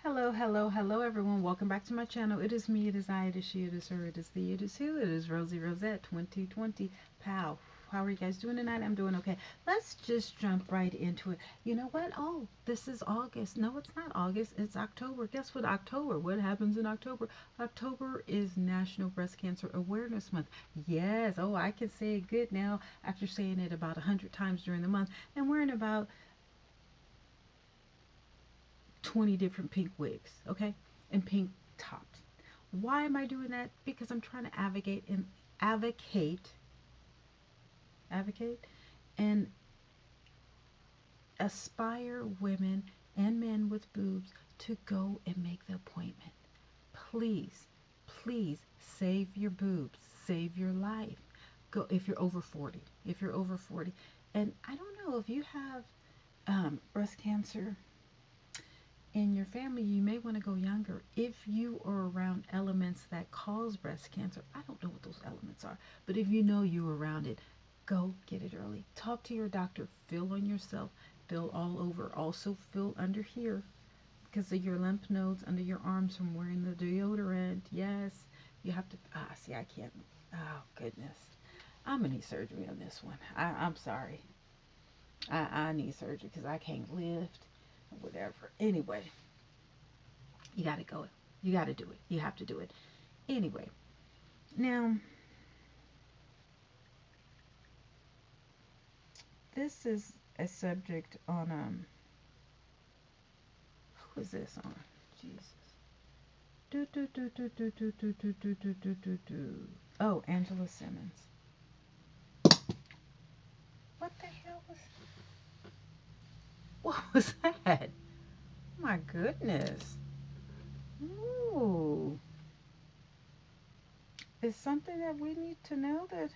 Hello, hello, hello, everyone. Welcome back to my channel. It is me, it is I, it is she, it is her, it is the, it is who, it is Rosie Rosette 2020. Pow. How are you guys doing tonight? I'm doing okay. Let's just jump right into it. You know what? Oh, this is August. No, it's not August. It's October. Guess what? October. What happens in October? October is National Breast Cancer Awareness Month. Yes. Oh, I can say it good now after saying it about 100 times during the month. And we're in about 20 different pink wigs, okay? And pink tops. Why am I doing that? Because I'm trying to advocate, advocate, and aspire women and men with boobs to go and make the appointment. Please, please save your boobs, save your life. Go if you're over 40. If you're over 40, and I don't know if you have breast cancer in your family, you may want to go younger. If you are around elements that cause breast cancer, I don't know what those elements are, but if you know you're around it, go get it early. Talk to your doctor. Feel on yourself. Feel all over. Also feel under here because of your lymph nodes under your arms from wearing the deodorant. Yes, you have to. See, I can't. Oh, goodness. I'm going to need surgery on this one. I'm sorry. I need surgery because I can't lift. Whatever. Anyway, you got to go. You got to do it. You have to do it. Anyway, now this is a subject on who is this on? Jesus. Do do do do do do do do do do do do do. Oh, Angela Simmons. What the hell was? What was that? My goodness. Ooh. Is something that we need to know that?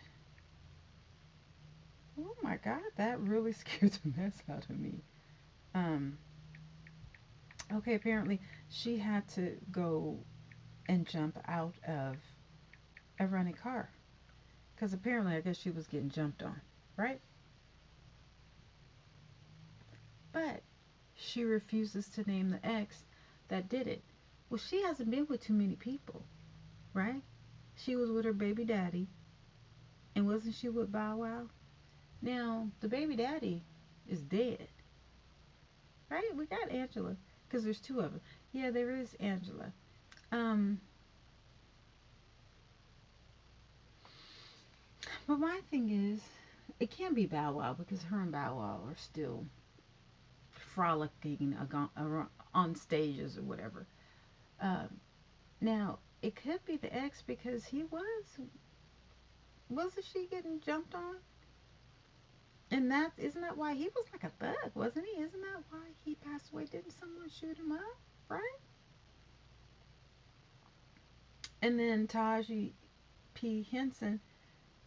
Oh my God, that really scared the mess out of me. Um. Okay, apparently she had to go and jump out of a running car because apparently I guess she was getting jumped on, right? But she refuses to name the ex that did it. Well, she hasn't been with too many people, right? She was with her baby daddy, and wasn't she with Bow Wow? Now the baby daddy is dead, right? We got Angela because there's two of them. Yeah, there is Angela. Um, but my thing is, it can be Bow Wow because her and Bow Wow are still frolicking on stages or whatever. Um, Now it could be the ex because he wasn't she getting jumped on? And that isn't that why he was like a thug, wasn't he? Isn't that why he passed away? Didn't someone shoot him up, right? And then Taji P. Henson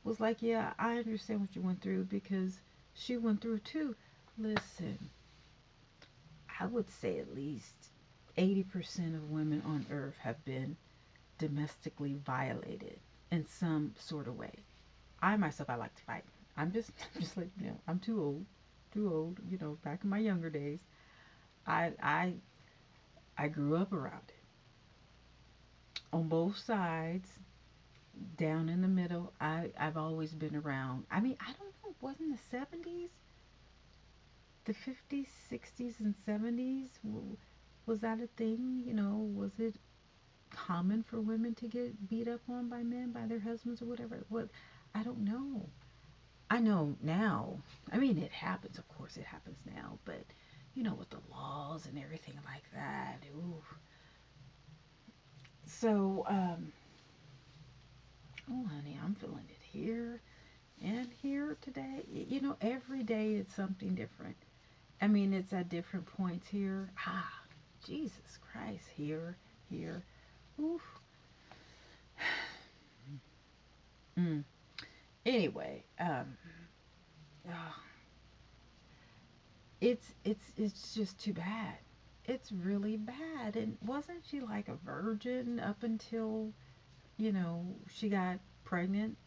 was like, "Yeah, I understand what you went through because she went through too." Listen, I would say at least 80% of women on earth have been domestically violated in some sort of way. I myself, I like to fight. I'm just like, I'm too old. Back in my younger days, I, I, I grew up around it on both sides, down in the middle. I've always been around. I mean, I don't know. Wasn't the '70s, the '50s, '60s, and '70s? Was that a thing? Was it common for women to get beat up on by men, by their husbands, or whatever? What? I don't know. I know now. I mean, it happens. Of course, it happens now. But with the laws and everything like that. Ooh. So, oh, honey, I'm feeling it here and here today. Every day it's something different. I mean, it's at different points here. Jesus Christ, here. Ooh. Mm. Anyway, oh, it's just too bad. It's really bad. And wasn't she like a virgin up until, she got pregnant?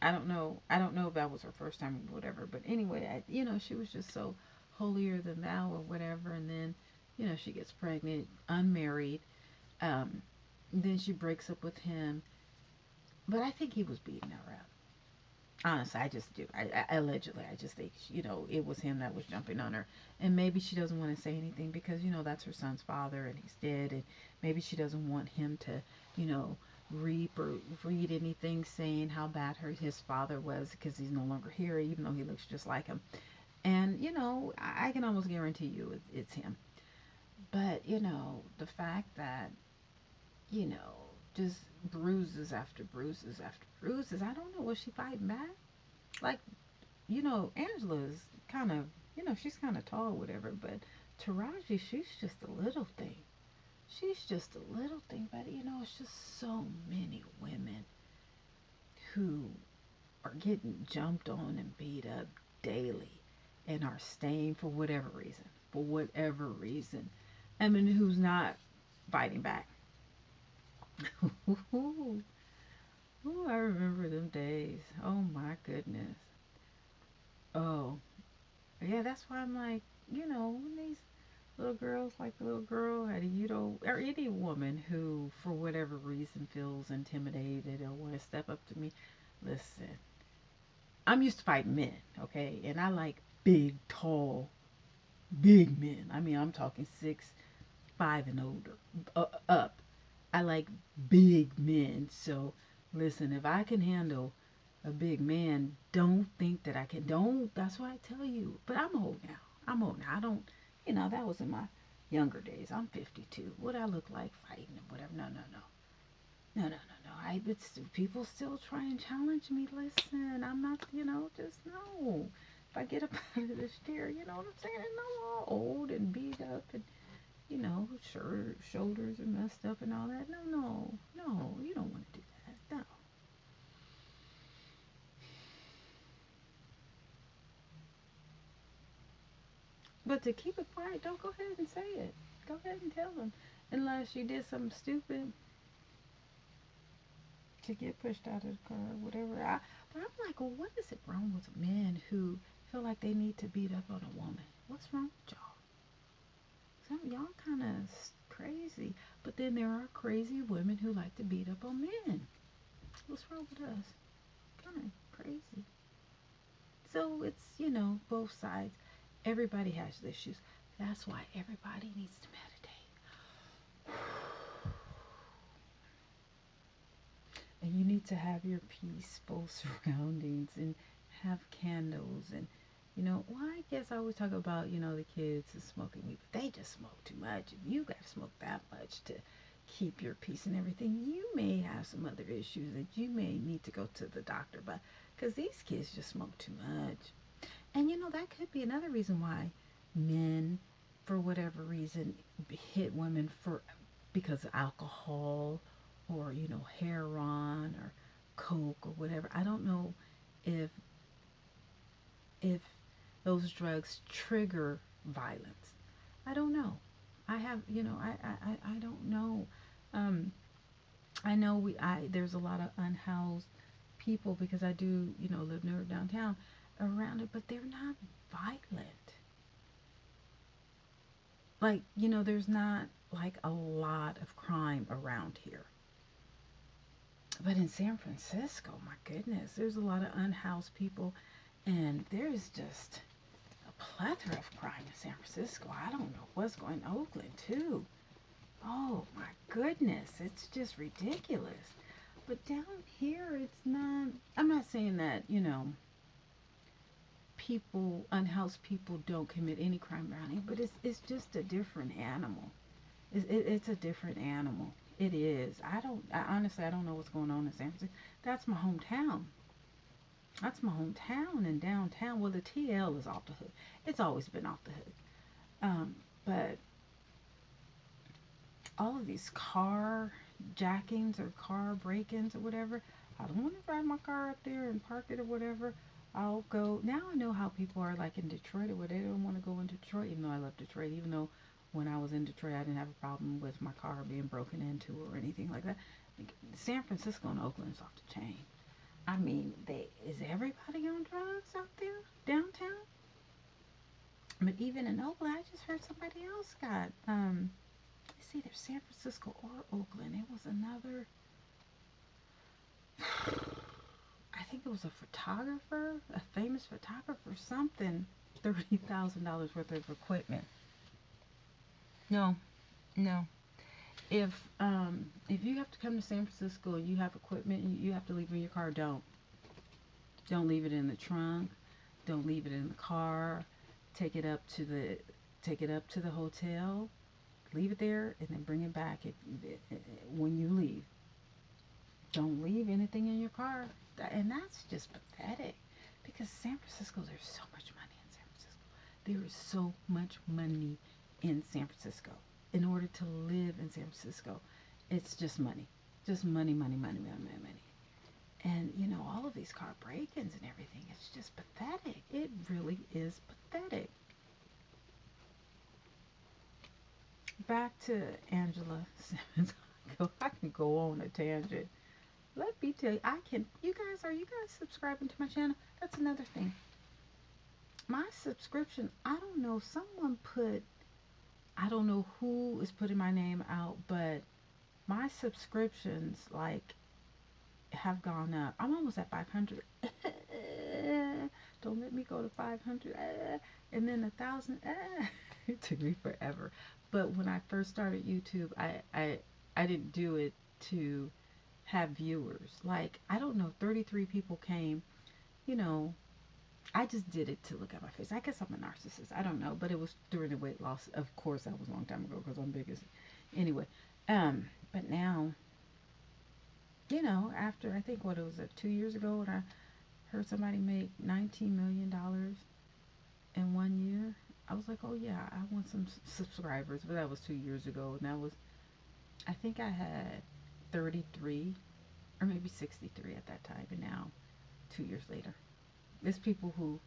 I don't know. I don't know if that was her first time or whatever. But anyway, she was just so holier than thou or whatever. And then, She gets pregnant, unmarried. Um, then she breaks up with him. But I think he was beating her up. Honestly, I just do. Allegedly, I just think, it was him that was jumping on her. And maybe she doesn't want to say anything because, that's her son's father and he's dead. And maybe she doesn't want him to, you know, reap or read anything saying how bad his father was because he's no longer here, even though he looks just like him. And, I can almost guarantee you it's him. But, the fact that, you know, just bruises after bruises after bruises, I don't know, was she fighting back? Like, Angela's kind of, she's kind of tall, whatever, but Taraji, she's just a little thing. She's just a little thing, but it's just so many women who are getting jumped on and beat up daily and are staying for whatever reason. For whatever reason. I mean, who's not fighting back? Ooh, I remember them days. Oh my goodness. Oh, yeah, that's why I'm like, when these little girls, like the little girl, and or any woman who, for whatever reason, feels intimidated or want to step up to me, listen, I'm used to fighting men, okay, and I like big, tall, big men. I mean, I'm talking 6'5" and older, up. I like big men. So, listen, if I can handle a big man, don't think that I can. Don't. That's why I tell you. But I'm old now. I'm old now. I don't. That was in my younger days. I'm 52. What I look like fighting and whatever. No, no, no. No, no, no, no. People still try and challenge me. Listen, I'm not, just no. If I get up out of this chair, you know what I'm saying? And I'm all old and beat up and, shoulders are messed up and all that. No, no, no. You don't want to do that. No. But to keep it quiet, don't go ahead and say it. Go ahead and tell them. Unless you did something stupid to get pushed out of the car or whatever. But I'm like, well, what is it wrong with men who feel like they need to beat up on a woman? What's wrong with y'all? Y'all kind of crazy. But then there are crazy women who like to beat up on men. What's wrong with us? Kind of crazy. So it's, both sides. Everybody has issues. That's why everybody needs to meditate. And you need to have your peaceful surroundings and have candles and well, I guess I always talk about, the kids and smoking weed, but they just smoke too much and you gotta smoke that much to keep your peace and everything. You may have some other issues that you may need to go to the doctor about because these kids just smoke too much. And that could be another reason why men, for whatever reason, hit women because of alcohol or heroin or coke or whatever. I don't know if if those drugs trigger violence. I don't know. I have I don't know. Um, I know there's a lot of unhoused people because I do live near downtown around it, but they're not violent. Like there's not like a lot of crime around here. But in San Francisco, my goodness, there's a lot of unhoused people, and there's just a plethora of crime in San Francisco. I don't know what's going on. Oakland, too. Oh, my goodness, it's just ridiculous. But down here, it's not. I'm not saying that, unhoused people don't commit any crime around here, but it's just a different animal. It's a different animal. It is. Honestly, I don't know what's going on in San Francisco. That's my hometown. That's my hometown and downtown. Well, the TL is off the hook. It's always been off the hook. But all of these car jackings or car break-ins or whatever, I don't want to drive my car up there and park it or whatever. I'll go. Now I know how people are like in Detroit or where they don't want to go into Detroit, even though I love Detroit, even though when I was in Detroit, I didn't have a problem with my car being broken into or anything like that. Like, San Francisco and Oakland is off the chain. I mean, is everybody on drugs out there downtown? But even in Oakland, I just heard somebody else got it's either San Francisco or Oakland. It was another, I think it was a photographer, a famous photographer, something, $30,000 worth of equipment. No, no. If you have to come to San Francisco and you have equipment and you have to leave it in your car, don't leave it in the trunk. Don't leave it in the car. Take it up to the take it up to the hotel. Leave it there and then bring it back when you leave. Don't leave anything in your car. And that's just pathetic. Because San Francisco, there's so much money in San Francisco. There is so much money in San Francisco. In order to live in San Francisco, it's just money. Just money, money, money, money, money, money. And all of these car break-ins and everything, it's just pathetic. It really is pathetic. Back to Angela Simmons. I can go on a tangent. Let me tell you, I can. Are you guys subscribing to my channel? That's another thing. My subscription, I don't know, I don't know who is putting my name out, but my subscriptions, like, have gone up. I'm almost at 500. Don't let me go to 500. And then 1,000. It took me forever. But when I first started YouTube, I didn't do it to have viewers. Like, I don't know, 33 people came. You know, I just did it to look at my face. I guess I'm a narcissist. I don't know, but it was during the weight loss. Of course, that was a long time ago because I'm big as anyway. But now, after I think what it was 2 years ago when I heard somebody make $19 million in 1 year, I was like, oh yeah, I want some subscribers. But that was 2 years ago, and that was, I think I had 33 or maybe 63 at that time, and now 2 years later, there's people who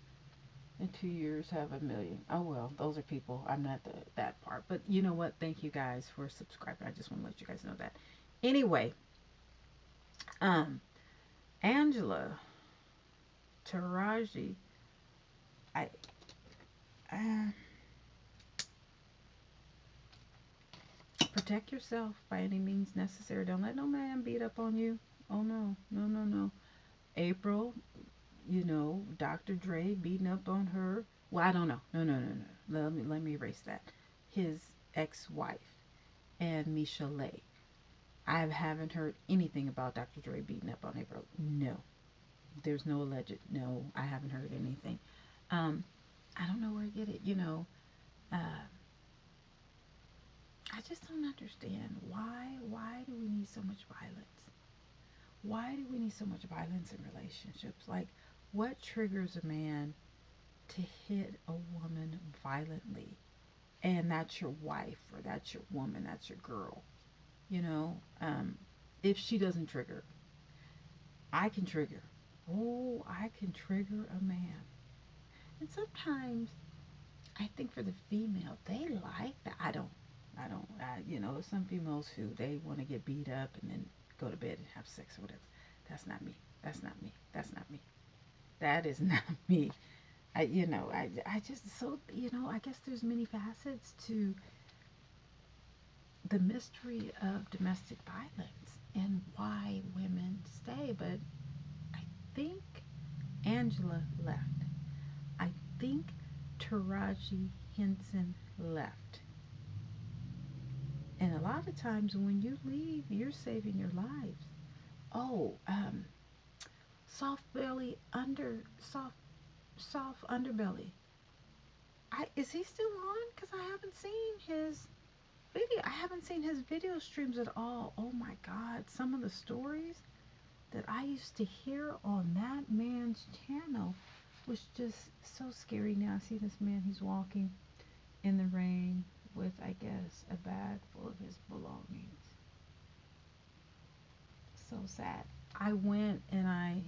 in 2 years have 1 million. Oh well, those are people. I'm not that part, but you know what? Thank you guys for subscribing. I just want to let you guys know that. Anyway, um, Angela Taraji, I, uh, protect yourself by any means necessary. Don't let no man beat up on you. Oh no, no, no, no. April, Dr. Dre beating up on her. Well, I don't know. No, no, no, no. Let me erase that. His ex-wife and Michelle. I haven't heard anything about Dr. Dre beating up on April. No, there's no alleged. No, I haven't heard anything. Um, I don't know where I get it. I just don't understand why do we need so much violence? Why do we need so much violence in relationships? Like, what triggers a man to hit a woman violently? And that's your wife, or that's your woman, that's your girl. You know, um, if she doesn't trigger, I can trigger. Oh, I can trigger a man. And sometimes I think for the female, they like that. There's some females who they want to get beat up and then go to bed and have sex or whatever. That's not me. That's not me. That's not me. That is not me. I just, I guess there's many facets to the mystery of domestic violence and why women stay. But I think Angela left. I think Taraji Henson left. And a lot of times when you leave, you're saving your lives. Oh, soft belly soft underbelly. Is he still on? Because I haven't seen his video. I haven't seen his video streams at all. Oh my God, some of the stories that I used to hear on that man's channel was just so scary. Now I see this man. He's walking in the rain with, I guess, a bag full of his belongings. So sad. I went and I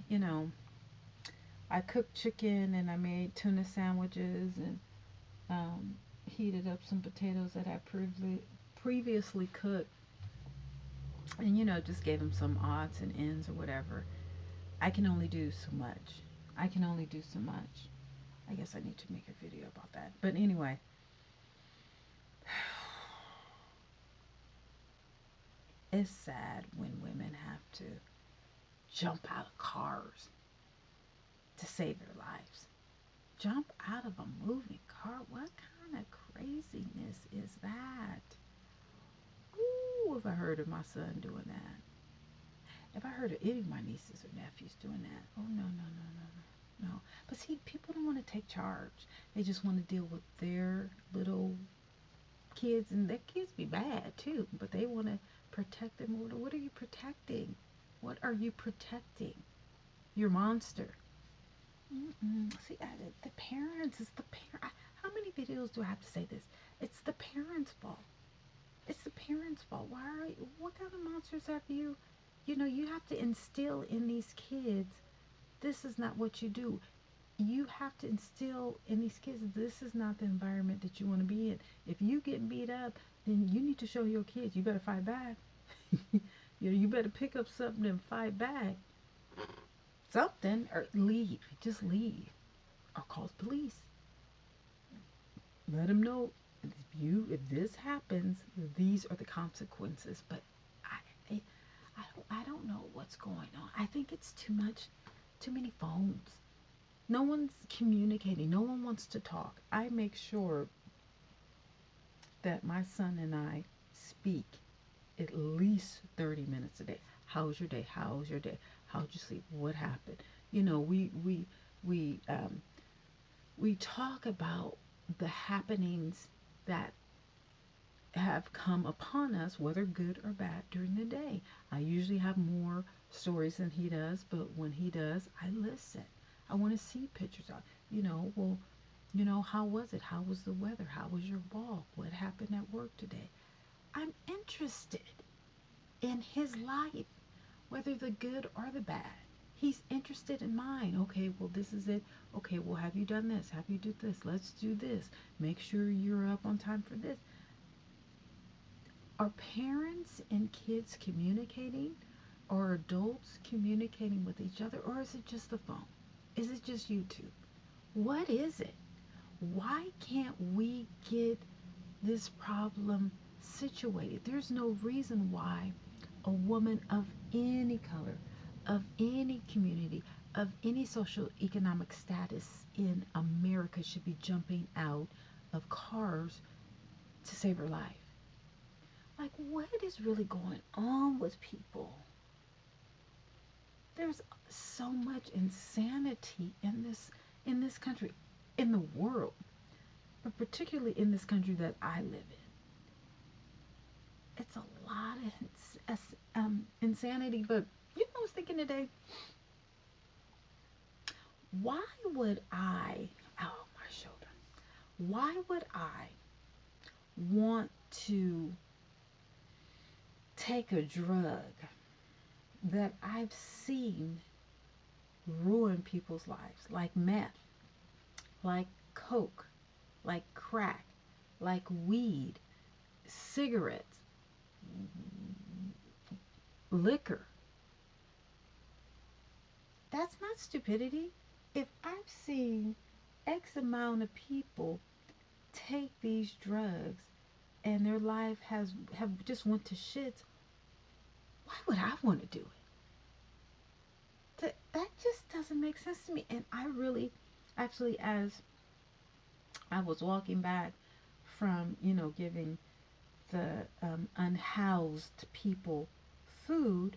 cooked chicken and I made tuna sandwiches and heated up some potatoes that I previously cooked, and just gave him some odds and ends or whatever. I can only do so much. I can only do so much. I guess I need to make a video about that. But anyway, it's sad when women have to jump out of cars to save their lives. Jump out of a moving car? What kind of craziness is that? Ooh, if I heard of my son doing that. If I heard of any of my nieces or nephews doing that. Oh, no, no, no, no, no. No. But see, people don't want to take charge. They just want to deal with their little kids, and their kids be bad too, but they want to protect them. What are you protecting? What are you protecting? Your monster. See, the parents. It's the parent. How many videos do I have to say this? It's the parents' fault. It's the parents' fault. Why are you, what kind of monsters have you? You know, you have to instill in these kids, this is not what you do. You have to instill in these kids, this is not the environment that you want to be in. If you get beat up, then you need to show your kids you better fight back. You better pick up something and fight back. Something, or leave. Just leave. Or call the police. Let them know, if this happens, these are the consequences. But I don't know what's going on. I think it's too much, too many phones. No one's communicating. No one wants to talk. I make sure that my son and I speak at least 30 minutes a day. How's your day? How's your day? How'd you sleep? What happened? You know, we talk about the happenings that have come upon us, whether good or bad, during the day. I usually have more stories than he does, but when he does, I listen. I want to see pictures of, well, how was it? How was the weather? How was your walk? What happened at work today? I'm interested in his life, whether the good or the bad. He's interested in mine. Okay, well, this is it. Okay, well, have you done this? Have you done this? Let's do this. Make sure you're up on time for this. Are parents and kids communicating? Or adults communicating with each other? Or is it just the phone? Is it just YouTube? What is it? Why can't we get this problem situated? There's no reason why a woman of any color, of any community, of any social economic status in America should be jumping out of cars to save her life. Like, what is really going on with people? There's so much insanity in this country, in the world, but particularly in this country that I live in. It's a lot of insanity. But I was thinking today, why would I? Oh, my shoulder. Why would I want to take a drug that I've seen ruin people's lives, like meth, like coke, like crack, like weed, cigarettes, liquor? That's not stupidity. If I've seen X amount of people take these drugs and their life have just went to shits, why would I want to do it? That just doesn't make sense to me. And I really, actually, as I was walking back from, giving the unhoused people food,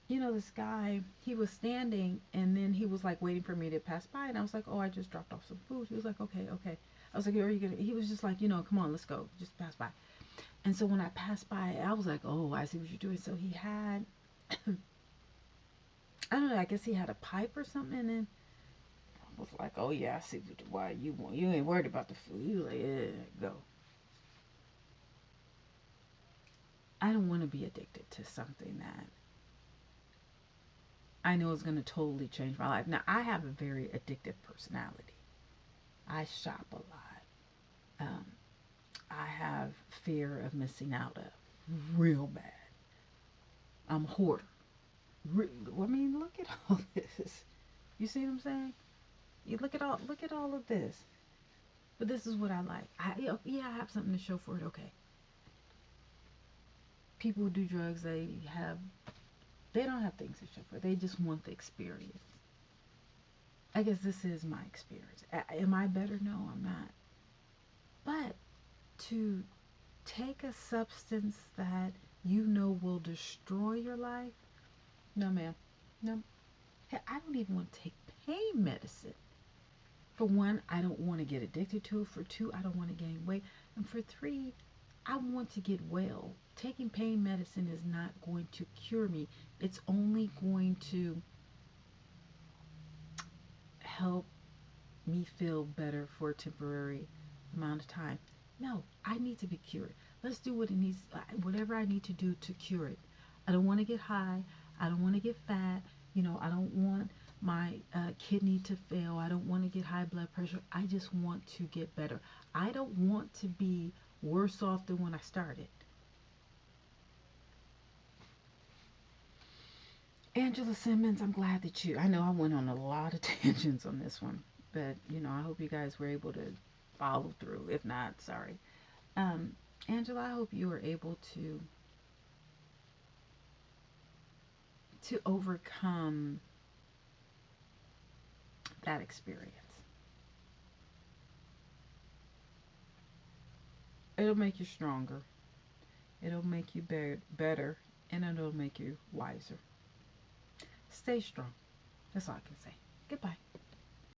this guy, he was standing, and then he was like waiting for me to pass by, and I was like, oh, I just dropped off some food. He was like, okay, okay. I was like, are you gonna? He was just like, come on, let's go, just pass by. And so when I passed by, I was like, oh, I see what you're doing. So he had, I don't know, I guess he had a pipe or something, and then I was like, oh yeah, I see why you ain't worried about the food. He was like, yeah, go. I don't want to be addicted to something that I know is going to totally change my life. Now, I have a very addictive personality. I shop a lot. I have fear of missing out of real bad. I'm a hoarder. I mean, look at all this. You see what I'm saying? You look at all of this. But this is what I like. Yeah, I have something to show for it. Okay. People who do drugs, they don't have things to show for it. They just want the experience. I guess this is my experience. Am I better? No, I'm not. But to take a substance that you know will destroy your life, no, ma'am. No. Hey, I don't even want to take pain medicine. For one, I don't want to get addicted to it. For two, I don't want to gain weight. And for three, I want to get well. Taking pain medicine is not going to cure me. It's only going to help me feel better for a temporary amount of time. No, I need to be cured. Let's do whatever I need to do to cure it. I don't want to get high. I don't want to get fat. I don't want my kidney to fail. I don't want to get high blood pressure. I just want to get better. I don't want to be worse off than when I started. Angela Simmons, I'm glad that I know I went on a lot of tangents on this one, but I hope you guys were able to follow through. If not, sorry. Um, Angela, I hope you were able to overcome that experience. It'll make you stronger. It'll make you better, and it'll make you wiser. Stay strong. That's all I can say. Goodbye.